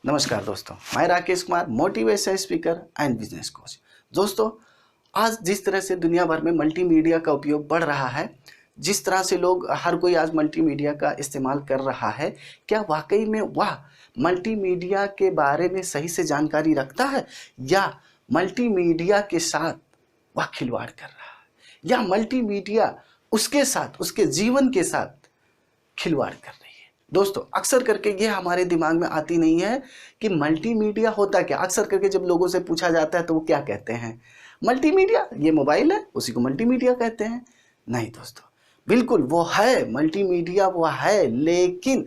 नमस्कार दोस्तों, मैं Rakesh Kumar, motivation speaker and business coach. दोस्तों, आज जिस तरह से दुनिया भर में मल्टीमीडिया का उपयोग बढ़ रहा है, जिस तरह से लोग हर कोई आज मल्टीमीडिया का इस्तेमाल कर रहा है, क्या वाकई में वह मल्टीमीडिया के बारे में सही से जानकारी रखता है या मल्टीमीडिया के साथ वह खिलवाड़ कर रहा है या मल्टीमीडिया उसके साथ, उसके जीवन के साथ खिलवाड़ कर रही है। दोस्तों, अक्सर करके ये हमारे दिमाग में आती नहीं है कि मल्टीमीडिया होता क्या। अक्सर करके जब लोगों से पूछा जाता है तो वो क्या कहते हैं, मल्टीमीडिया ये मोबाइल है, उसी को मल्टीमीडिया कहते हैं। नहीं दोस्तों, बिल्कुल वो है मल्टीमीडिया, वो है, लेकिन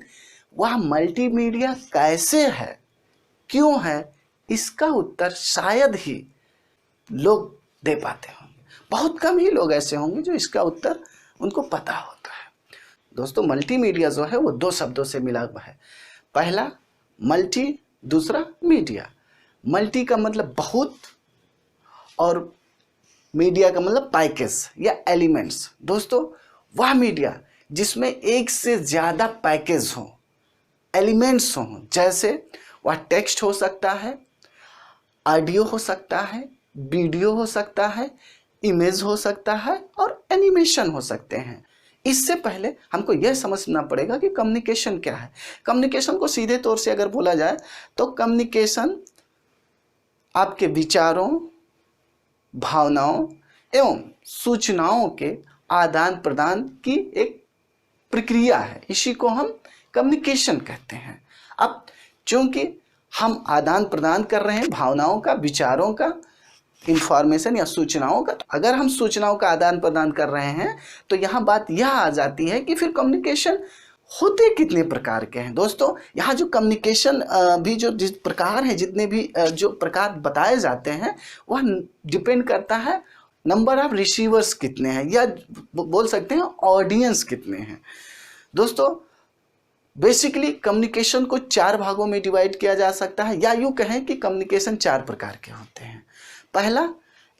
वह मल्टीमीडिया कैसे है, क्यों है, इसका उत्तर शायद ही लोग दे पाते होंगे। बहुत कम ही लोग ऐसे होंगे जो इसका उत्तर उनको पता होता है। दोस्तों, मल्टीमीडिया जो है वो दो शब्दों से मिला हुआ है। पहला मल्टी, दूसरा मीडिया। मल्टी का मतलब बहुत और मीडिया का मतलब पैकेज या एलिमेंट्स। दोस्तों, वह मीडिया जिसमें एक से ज़्यादा पैकेज हो, एलिमेंट्स हो, जैसे वह टेक्स्ट हो सकता है, ऑडियो हो सकता है, वीडियो हो सकता है, इमेज हो सकता है और एनिमेशन हो सकते हैं। इससे पहले हमको यह समझना पड़ेगा कि कम्युनिकेशन क्या है। कम्युनिकेशन को सीधे तौर से अगर बोला जाए तो कम्युनिकेशन आपके विचारों, भावनाओं एवं सूचनाओं के आदान प्रदान की एक प्रक्रिया है। इसी को हम कम्युनिकेशन कहते हैं। अब चूंकि हम आदान प्रदान कर रहे हैं भावनाओं का, विचारों का, इंफॉर्मेशन या सूचनाओं का, अगर हम सूचनाओं का आदान प्रदान कर रहे हैं तो यहाँ बात यह आ जाती है कि फिर कम्युनिकेशन होते कितने प्रकार के हैं। दोस्तों, यहाँ जो कम्युनिकेशन भी जो जिस प्रकार है, जितने भी जो प्रकार बताए जाते हैं वह डिपेंड करता है नंबर ऑफ रिसीवर्स कितने हैं, या बोल सकते हैं ऑडियंस कितने हैं। दोस्तों, बेसिकली कम्युनिकेशन को चार भागों में डिवाइड किया जा सकता है, या यूँ कहें कि कम्युनिकेशन चार प्रकार के होते हैं। पहला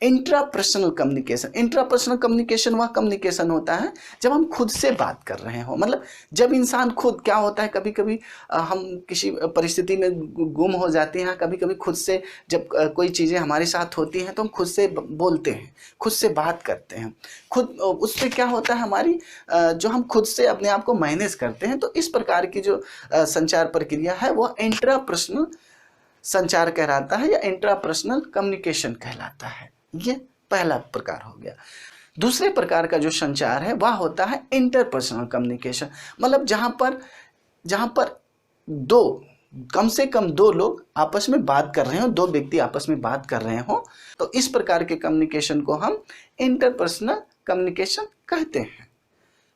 इंट्रापर्सनल कम्युनिकेशन। इंट्रापर्सनल कम्युनिकेशन वह कम्युनिकेशन होता है जब हम खुद से बात कर रहे हो, मतलब जब इंसान खुद, क्या होता है कभी कभी हम किसी परिस्थिति में गुम हो जाते हैं, कभी कभी खुद से जब कोई चीज़ें हमारे साथ होती हैं तो हम खुद से बोलते हैं, खुद से बात करते हैं, खुद उससे क्या होता है हमारी जो हम खुद से अपने आप को मैनेज करते हैं। तो इस प्रकार की जो संचार प्रक्रिया है वह इंट्रापर्सनल संचार कहलाता है या इंट्रापर्सनल कम्युनिकेशन कहलाता है। ये पहला प्रकार हो गया। दूसरे प्रकार का जो संचार है वह होता है इंटरपर्सनल कम्युनिकेशन, मतलब जहां पर कम से कम दो लोग आपस में बात कर रहे हो, दो व्यक्ति आपस में बात कर रहे हो, तो इस प्रकार के कम्युनिकेशन को हम इंटरपर्सनल कम्युनिकेशन कहते हैं।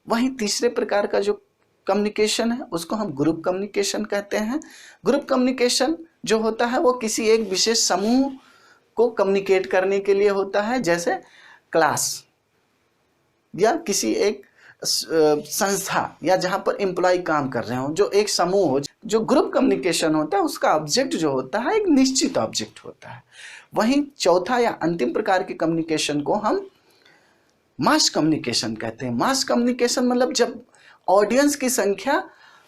वहीं तीसरे प्रकार का जो कम्युनिकेशन है उसको हम ग्रुप कम्युनिकेशन कहते हैं। ग्रुप कम्युनिकेशन जो होता है वो किसी एक विशेष समूह को कम्युनिकेट करने के लिए होता है, जैसे क्लास या किसी एक संस्था या जहां पर एम्प्लॉय काम कर रहे हो, जो एक समूह हो। जो ग्रुप कम्युनिकेशन होता है उसका ऑब्जेक्ट जो होता है एक निश्चित ऑब्जेक्ट होता है। वहीं चौथा या अंतिम प्रकार के कम्युनिकेशन को हम मास कम्युनिकेशन कहते हैं। मास कम्युनिकेशन मतलब जब ऑडियंस की संख्या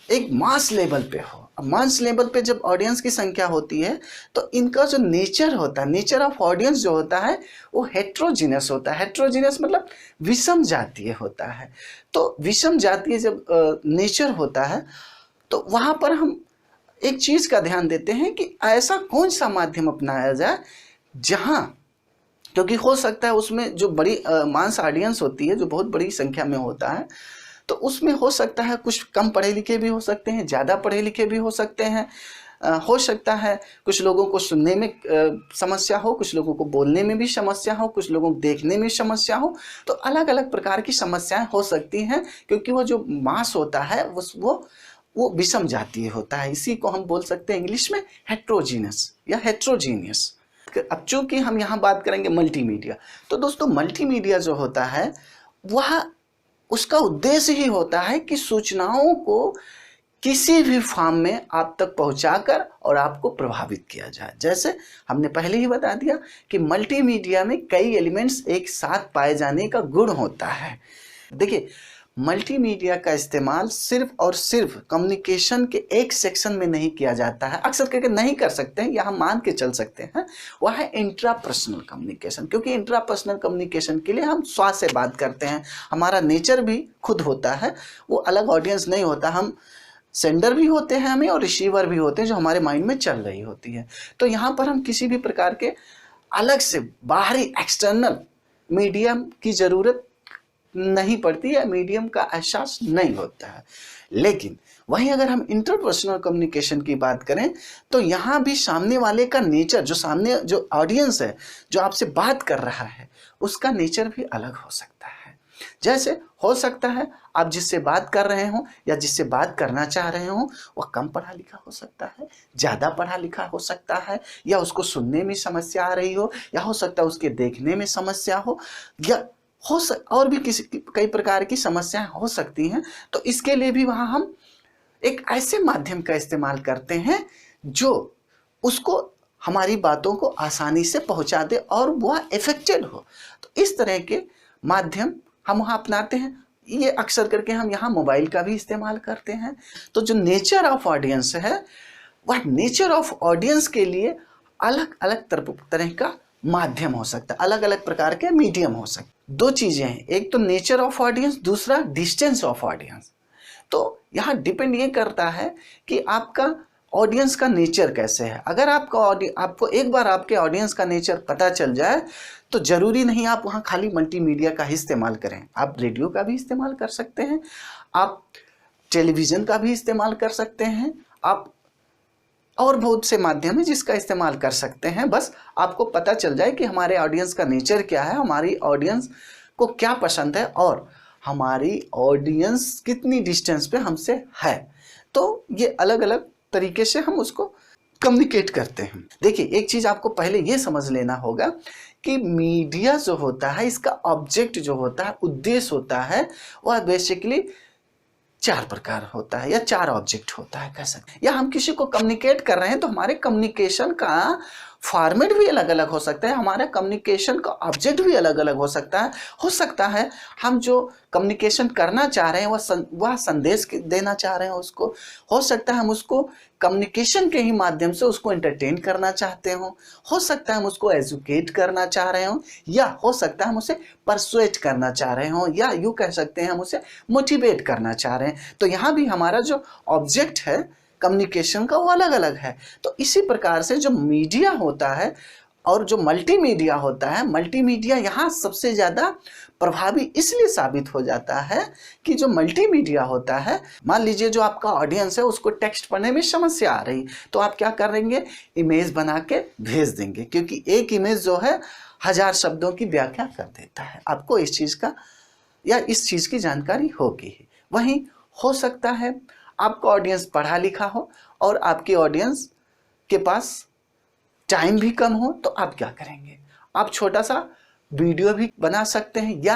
एक मास लेवल पे हो। अब मास लेवल पे जब ऑडियंस की संख्या होती है तो इनका जो नेचर होता है, नेचर ऑफ ऑडियंस जो होता है वो हेट्रोजीनियस होता है। हेट्रोजीनियस मतलब विषम जातीय होता है। तो विषम जातीय जब नेचर होता है तो वहाँ पर हम एक चीज़ का ध्यान देते हैं कि ऐसा कौन सा माध्यम अपनाया जाए जहाँ, क्योंकि हो सकता है उसमें जो बड़ी मास ऑडियंस होती है, जो बहुत बड़ी संख्या में होता है, तो उसमें हो सकता है कुछ कम पढ़े लिखे भी हो सकते हैं, ज़्यादा पढ़े लिखे भी हो सकते हैं। हो सकता है कुछ लोगों को सुनने में समस्या हो, कुछ लोगों को बोलने में भी समस्या हो, कुछ लोगों को देखने में समस्या हो। तो अलग अलग प्रकार की समस्याएं हो सकती हैं, क्योंकि वो जो मास होता है वो विषम जातीय होता है। इसी को हम बोल सकते हैं इंग्लिश में हेट्रोजीनस या हेट्रोजीनियस। अब चूंकि हम यहाँ बात करेंगे मल्टीमीडिया, तो दोस्तों मल्टीमीडिया जो होता है वह, उसका उद्देश्य ही होता है कि सूचनाओं को किसी भी फॉर्म में आप तक पहुंचाकर और आपको प्रभावित किया जाए। जैसे हमने पहले ही बता दिया कि मल्टीमीडिया में कई एलिमेंट्स एक साथ पाए जाने का गुण होता है। देखिए, मल्टीमीडिया का इस्तेमाल सिर्फ और सिर्फ कम्युनिकेशन के एक सेक्शन में नहीं किया जाता है, अक्सर करके नहीं कर सकते हैं या हम मान के चल सकते हैं, वह है इंट्रापर्सनल कम्युनिकेशन। क्योंकि इंट्रापर्सनल कम्युनिकेशन के लिए हम स्व से बात करते हैं, हमारा नेचर भी खुद होता है, वो अलग ऑडियंस नहीं होता, हम सेंडर भी होते हैं हमें और रिसीवर भी होते हैं जो हमारे माइंड में चल रही होती है। तो यहाँ पर हम किसी भी प्रकार के अलग से बाहरी एक्सटर्नल मीडियम की ज़रूरत नहीं पड़ती है, मीडियम का एहसास नहीं होता है। लेकिन वहीं अगर हम इंटरपर्सनल कम्युनिकेशन की बात करें तो यहाँ भी सामने वाले का नेचर, जो सामने जो ऑडियंस है जो आपसे बात कर रहा है, उसका नेचर भी अलग हो सकता है। जैसे हो सकता है आप जिससे बात कर रहे हो या जिससे बात करना चाह रहे हो वह कम पढ़ा लिखा हो सकता है, ज़्यादा पढ़ा लिखा हो सकता है, या उसको सुनने में समस्या आ रही हो, या हो सकता है उसके देखने में समस्या हो, या और भी कई प्रकार की समस्याएं हो सकती हैं। तो इसके लिए भी वहाँ हम एक ऐसे माध्यम का इस्तेमाल करते हैं जो उसको हमारी बातों को आसानी से पहुंचा दे और वह इफेक्टेड हो। तो इस तरह के माध्यम हम वहाँ अपनाते हैं। ये अक्सर करके हम यहाँ मोबाइल का भी इस्तेमाल करते हैं। तो जो नेचर ऑफ ऑडियंस है, वह नेचर ऑफ ऑडियंस के लिए अलग अलग तरह का माध्यम हो सकता है, अलग अलग प्रकार के मीडियम हो सकते हैं। दो चीज़ें हैं, एक तो नेचर ऑफ ऑडियंस, दूसरा डिस्टेंस ऑफ ऑडियंस। तो यहाँ डिपेंड ये करता है कि आपका ऑडियंस का नेचर कैसे है। अगर आपको एक बार आपके ऑडियंस का नेचर पता चल जाए तो ज़रूरी नहीं आप वहाँ खाली मल्टीमीडिया का ही इस्तेमाल करें, आप रेडियो का भी इस्तेमाल कर सकते हैं, आप टेलीविज़न का भी इस्तेमाल कर सकते हैं, आप और बहुत से माध्यम है जिसका इस्तेमाल कर सकते हैं। बस आपको पता चल जाए कि हमारे ऑडियंस का नेचर क्या है, हमारी ऑडियंस को क्या पसंद है और हमारी ऑडियंस कितनी डिस्टेंस पे हमसे है। तो ये अलग अलग तरीके से हम उसको कम्युनिकेट करते हैं। देखिए, एक चीज़ आपको पहले ये समझ लेना होगा कि मीडिया जो होता है, इसका ऑब्जेक्ट जो होता है, उद्देश्य होता है, वह बेसिकली 4 प्रकार होता है या 4 ऑब्जेक्ट होता है कह सकते हैं। या हम किसी को कम्युनिकेट कर रहे हैं तो हमारे कम्युनिकेशन का फॉर्मेट भी अलग अलग हो सकता है, हमारा कम्युनिकेशन का ऑब्जेक्ट भी अलग अलग हो सकता है। हो सकता है हम जो कम्युनिकेशन करना चाह रहे हैं वह संदेश देना चाह रहे हैं उसको, हो सकता है हम उसको कम्युनिकेशन के ही माध्यम से उसको एंटरटेन करना चाहते हो सकता है हम उसको एजुकेट करना चाह रहे हो, या हो सकता है हम उसे परसुएट करना चाह रहे हो, या यूँ कह सकते हैं हम उसे मोटिवेट करना चाह रहे हैं। तो यहाँ भी हमारा जो ऑब्जेक्ट है कम्युनिकेशन का वो अलग अलग है। तो इसी प्रकार से जो मीडिया होता है और जो मल्टीमीडिया होता है, मल्टीमीडिया यहाँ सबसे ज़्यादा प्रभावी इसलिए साबित हो जाता है कि जो मल्टीमीडिया होता है, मान लीजिए जो आपका ऑडियंस है उसको टेक्स्ट पढ़ने में समस्या आ रही, तो आप क्या करेंगे, इमेज बना के भेज देंगे, क्योंकि एक इमेज जो है 1000 शब्दों की व्याख्या कर देता है। आपको इस चीज़ का या इस चीज़ की जानकारी होगी। वहीं हो सकता है आपका ऑडियंस पढ़ा लिखा हो और आपकी ऑडियंस के पास टाइम भी कम हो, तो आप क्या करेंगे, आप छोटा सा वीडियो भी बना सकते हैं, या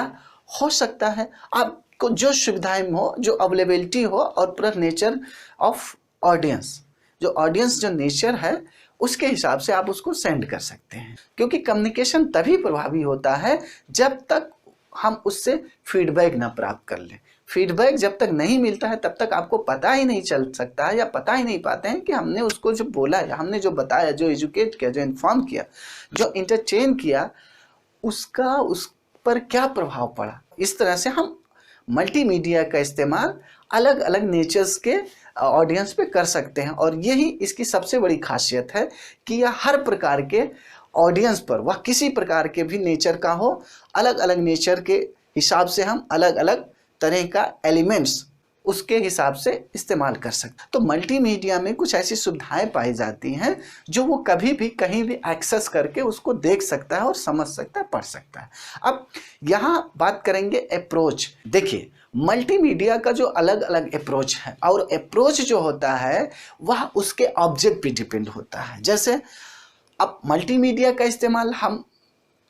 हो सकता है आपको जो सुविधाएं हो, जो अवेलेबिलिटी हो और पूरा नेचर ऑफ ऑडियंस, जो ऑडियंस जो नेचर है उसके हिसाब से आप उसको सेंड कर सकते हैं। क्योंकि कम्युनिकेशन तभी प्रभावी होता है जब तक हम उससे फीडबैक ना प्राप्त कर लें। फीडबैक जब तक नहीं मिलता है तब तक आपको पता ही नहीं चल सकता है, या पता ही नहीं पाते हैं कि हमने उसको जो बोला या हमने जो बताया, जो एजुकेट किया, जो इन्फॉर्म किया, जो इंटरटेन किया, उसका उस पर क्या प्रभाव पड़ा। इस तरह से हम मल्टीमीडिया का इस्तेमाल अलग अलग नेचर्स के ऑडियंस पे कर सकते हैं। और यही इसकी सबसे बड़ी खासियत है कि यह हर प्रकार के ऑडियंस पर, वह किसी प्रकार के भी नेचर का हो, अलग अलग नेचर के हिसाब से हम अलग अलग तरह का एलिमेंट्स उसके हिसाब से इस्तेमाल कर सकते हैं। तो मल्टीमीडिया में कुछ ऐसी सुविधाएं पाई जाती हैं जो वो कभी भी कहीं भी एक्सेस करके उसको देख सकता है और समझ सकता है, पढ़ सकता है। अब यहाँ बात करेंगे अप्रोच। देखिए, मल्टीमीडिया का जो अलग अलग अप्रोच है, और अप्रोच जो होता है वह उसके ऑब्जेक्ट पे डिपेंड होता है। जैसे अब मल्टीमीडिया का इस्तेमाल हम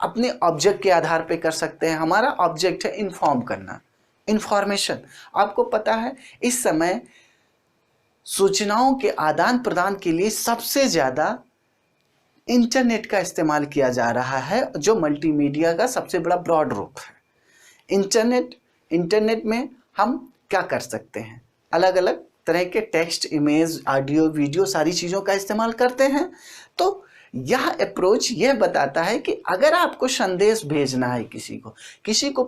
अपने ऑब्जेक्ट के आधार पे कर सकते हैं। हमारा ऑब्जेक्ट है इन्फॉर्म करना, इंफॉर्मेशन। आपको पता है इस समय सूचनाओं के आदान प्रदान के लिए सबसे ज़्यादा इंटरनेट का इस्तेमाल किया जा रहा है, जो मल्टीमीडिया का सबसे बड़ा ब्रॉड रूप है। इंटरनेट में हम क्या कर सकते हैं, अलग अलग तरह के टेक्स्ट, इमेज, ऑडियो, वीडियो सारी चीज़ों का इस्तेमाल करते हैं। तो यह अप्रोच यह बताता है कि अगर आपको संदेश भेजना है, किसी को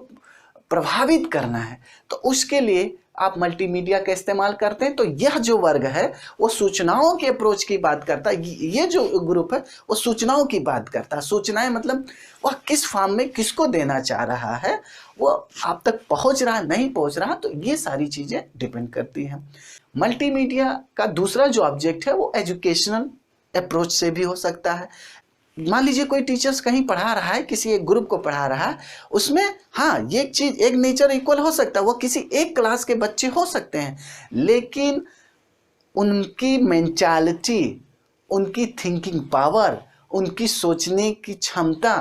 प्रभावित करना है, तो उसके लिए आप मल्टीमीडिया का इस्तेमाल करते हैं। तो यह जो वर्ग है वो सूचनाओं के अप्रोच की बात करता है। ये जो ग्रुप है वो सूचनाओं की बात करता है। सूचनाएं मतलब वह किस फॉर्म में किसको देना चाह रहा है, वो आप तक पहुंच रहा नहीं पहुंच रहा, तो ये सारी चीज़ें डिपेंड करती हैं। मल्टीमीडिया का दूसरा जो ऑब्जेक्ट है वो एजुकेशनल अप्रोच से भी हो सकता है। मान लीजिए कोई टीचर्स कहीं पढ़ा रहा है, किसी एक ग्रुप को पढ़ा रहा है, उसमें हाँ ये चीज एक नेचर इक्वल हो सकता है, वो किसी एक क्लास के बच्चे हो सकते हैं, लेकिन उनकी मेंटालिटी, उनकी थिंकिंग पावर, उनकी सोचने की क्षमता,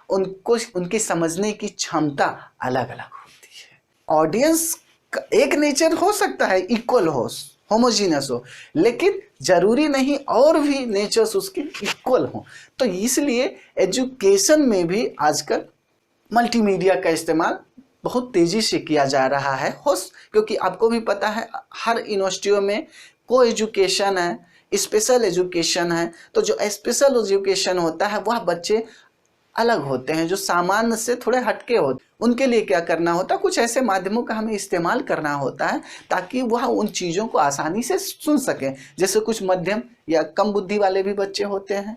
उनकी समझने की क्षमता अलग अलग होती है। ऑडियंस का एक नेचर हो सकता है, इक्वल हो, होमोजीनियस हो, लेकिन जरूरी नहीं और भी नेचर्स उसके इक्वल हो। तो इसलिए एजुकेशन में भी आजकल मल्टीमीडिया का इस्तेमाल बहुत तेजी से किया जा रहा है। क्योंकि आपको भी पता है हर यूनिवर्सिटियों में को एजुकेशन है, स्पेशल एजुकेशन है। तो जो स्पेशल एजुकेशन होता है वह बच्चे अलग होते हैं, जो सामान्य से थोड़े हटके होते, उनके लिए क्या करना होता है, कुछ ऐसे माध्यमों का हमें इस्तेमाल करना होता है ताकि वह उन चीज़ों को आसानी से सुन सकें। जैसे कुछ मध्यम या कम बुद्धि वाले भी बच्चे होते हैं,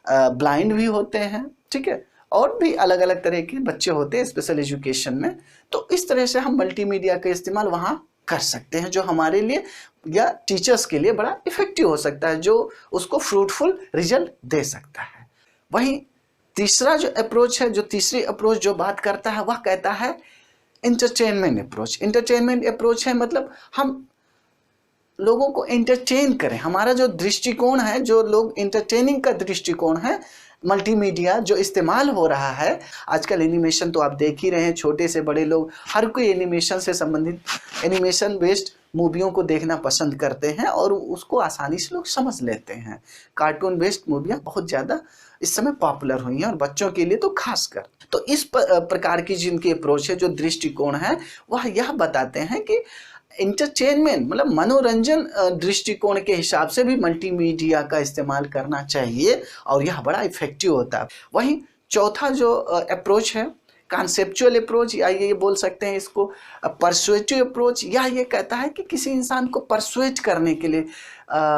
ब्लाइंड भी होते हैं, ठीक है, और भी अलग अलग तरह के बच्चे होते हैं स्पेशल एजुकेशन में। तो इस तरह से हम मल्टीमीडिया का इस्तेमाल वहाँ कर सकते हैं, जो हमारे लिए या टीचर्स के लिए बड़ा इफेक्टिव हो सकता है, जो उसको फ्रूटफुल रिजल्ट दे सकता है। वहीं तीसरा जो अप्रोच है, जो तीसरी अप्रोच जो बात करता है, वह कहता है इंटरटेनमेंट अप्रोच। इंटरटेनमेंट अप्रोच है मतलब हम लोगों को एंटरटेन करें। हमारा जो दृष्टिकोण है, जो लोग एंटरटेनिंग का दृष्टिकोण है, मल्टीमीडिया जो इस्तेमाल हो रहा है आजकल, एनिमेशन तो आप देख ही रहे हैं, छोटे से बड़े लोग हर कोई एनिमेशन से संबंधित, एनिमेशन बेस्ड मूवियों को देखना पसंद करते हैं और उसको आसानी से लोग समझ लेते हैं। कार्टून बेस्ड मूवियाँ बहुत ज़्यादा इस समय पॉपुलर हुई हैं और बच्चों के लिए तो खासकर। तो इस प्रकार की जिनकी अप्रोच है, जो दृष्टिकोण है, वह यह बताते हैं कि इंटरटेनमेंट मतलब मनोरंजन दृष्टिकोण के हिसाब से भी मल्टीमीडिया का इस्तेमाल करना चाहिए और यह बड़ा इफेक्टिव होता है। वहीं चौथा जो अप्रोच है कॉन्सेप्चुअल अप्रोच, या ये बोल सकते हैं इसको परसुएटिव अप्रोच, या ये कहता है कि किसी इंसान को परसुएट करने के लिए,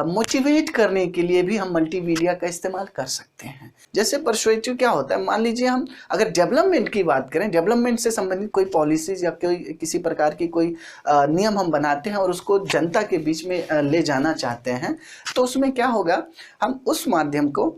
मोटिवेट करने के लिए भी हम मल्टीमीडिया का इस्तेमाल कर सकते हैं। जैसे परसुएटिव क्या होता है, मान लीजिए हम अगर डेवलपमेंट की बात करें, डेवलपमेंट से संबंधित कोई पॉलिसीज या कोई किसी प्रकार की कोई नियम हम बनाते हैं और उसको जनता के बीच में ले जाना चाहते हैं, तो उसमें क्या होगा, हम उस माध्यम को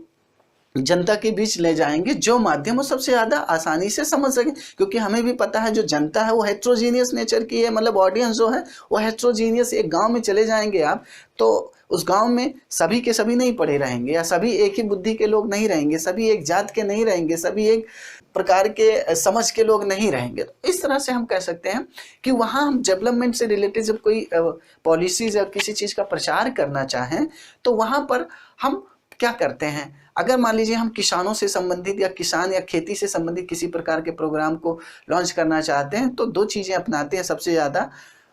जनता के बीच ले जाएंगे जो माध्यम वो सबसे ज़्यादा आसानी से समझ सके। क्योंकि हमें भी पता है जो जनता है वो हेट्रोजीनियस नेचर की है, मतलब ऑडियंस जो है वो हेट्रोजीनियस। एक गांव में चले जाएंगे आप, तो उस गांव में सभी के सभी नहीं पढ़े रहेंगे, या सभी एक ही बुद्धि के लोग नहीं रहेंगे, सभी एक जात के नहीं रहेंगे, सभी एक प्रकार के समझ के लोग नहीं रहेंगे। तो इस तरह से हम कह सकते हैं कि वहाँ हम डेवलपमेंट से रिलेटेड जब कोई पॉलिसीज या किसी चीज़ का प्रचार करना चाहें, तो वहाँ पर हम क्या करते हैं, अगर मान लीजिए हम किसानों से संबंधित या किसान या खेती से संबंधित किसी प्रकार के प्रोग्राम को लॉन्च करना चाहते हैं, तो दो चीज़ें अपनाते हैं सबसे ज़्यादा,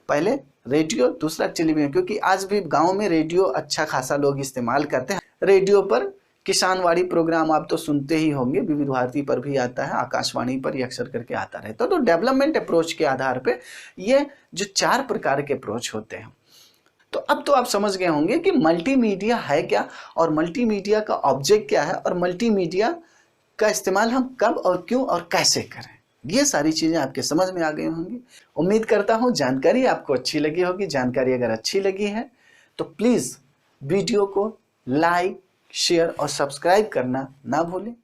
पहले रेडियो, दूसरा टेलीविजन। क्योंकि आज भी गांव में रेडियो अच्छा खासा लोग इस्तेमाल करते हैं। रेडियो पर किसानवाड़ी प्रोग्राम आप तो सुनते ही होंगे, विविध भारती पर भी आता है, आकाशवाणी पर ही अक्सर करके आता रहता है। तो डेवलपमेंट अप्रोच के आधार पर ये जो 4 प्रकार के अप्रोच होते हैं। तो अब तो आप समझ गए होंगे कि मल्टीमीडिया है क्या, और मल्टीमीडिया का ऑब्जेक्ट क्या है, और मल्टीमीडिया का इस्तेमाल हम कब और क्यों और कैसे करें। ये सारी चीज़ें आपके समझ में आ गई होंगी। उम्मीद करता हूँ जानकारी आपको अच्छी लगी होगी। जानकारी अगर अच्छी लगी है तो प्लीज़ वीडियो को लाइक, शेयर और सब्सक्राइब करना ना भूलें।